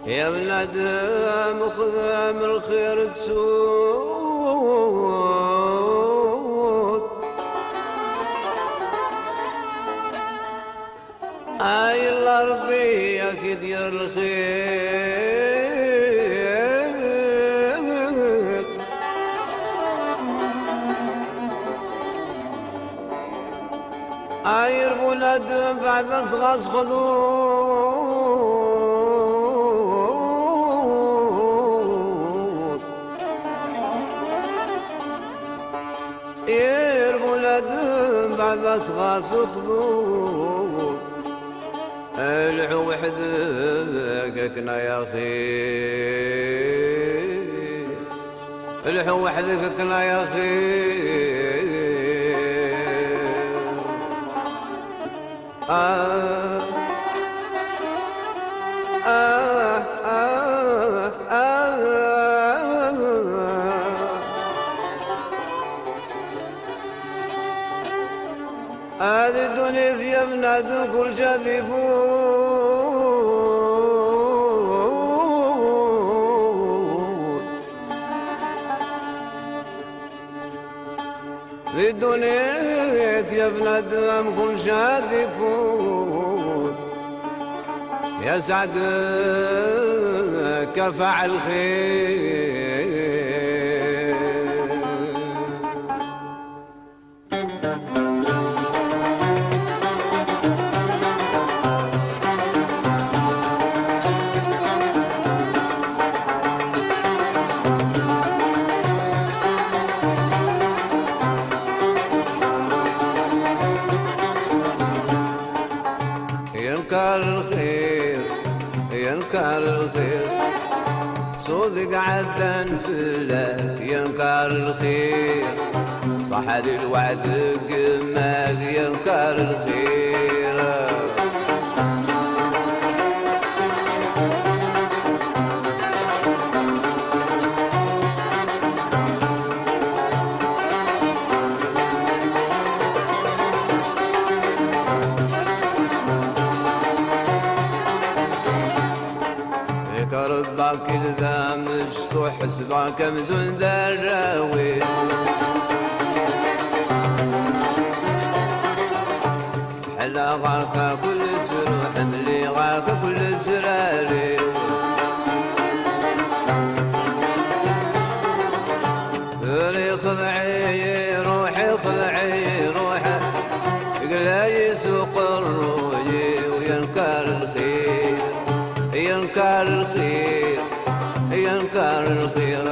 يا ولاد خذ من الخير تسود. اي الله ربي ياك يدير الخير. اير ولاد بعد اصغص خذود. اير ولاد بعد اصغص خذود. العو وحدك كنا يا خير. العو وحدك كنا يا خير. هذه الدنيا ثيابنا كل شيء يفوت. ذي الدنيا ثيابنا كل شيء يفوت. يا سعدك فعل خير. ينكر الخير ينكر الخير صدق عدن فلك. ينكر الخير صحد الوعد قمك. ينكر الخير ربك إذا مشطوح حسبك مزون ذراوي. سحل غارك كل جروح ملي غارك كل سراري. ذري خضعي روحي خضعي روحي قلا يسوق الروي. وينكر الخير ينكر الخير ينكر الخير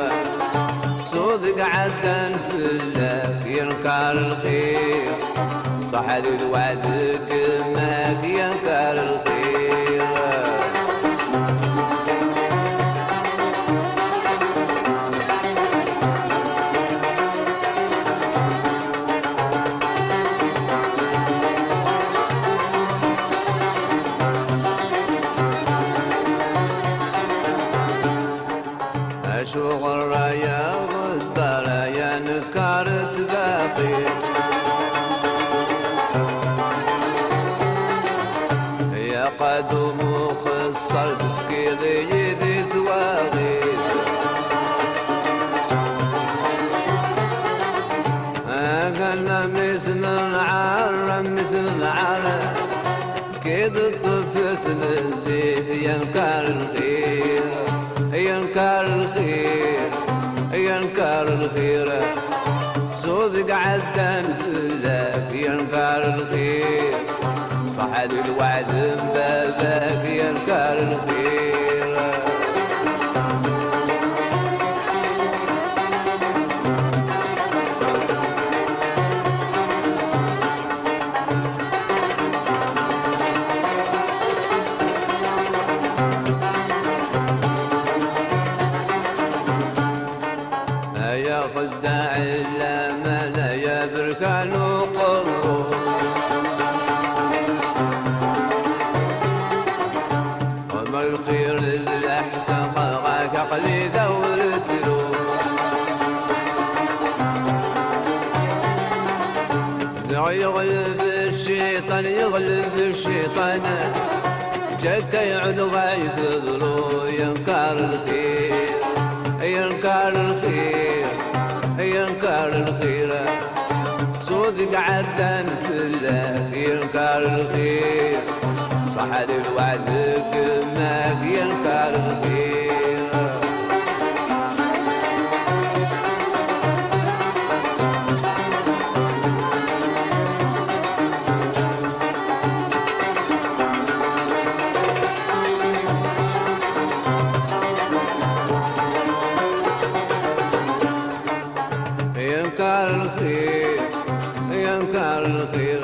صدق عدن فلك. ينكر الخير صحد الوعد قمك. ينكر الخير شغل يا غدار يا نكارت باقي. يا قدوم خسر تفكيري ذي ثواغي. قلنا مثل العار مثل العار كيد الطفت للذيذ. ينكر الخير ينكر الخير ينكر الخير صدق عدن فلك. ينكر الخير صحد الوعد بابك. ينكر الخير يا خداع الامل يا بركان وقرو. وما الخير للاحسن خلقك عقلي دورت له. يغلب الشيطان يغلب الشيطان شكا يعود غايث ظلو ينكر الخير ينكر الخير ينكر الخير صوت قعدان في الله ينكر الخير صحد الوعد قماك ينكر الخير ينكر الخير ينكر الخير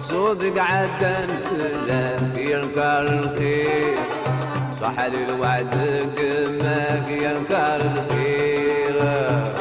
صوتك عدن في الله ينكر الخير صحد الوعد قماك ينكر الخير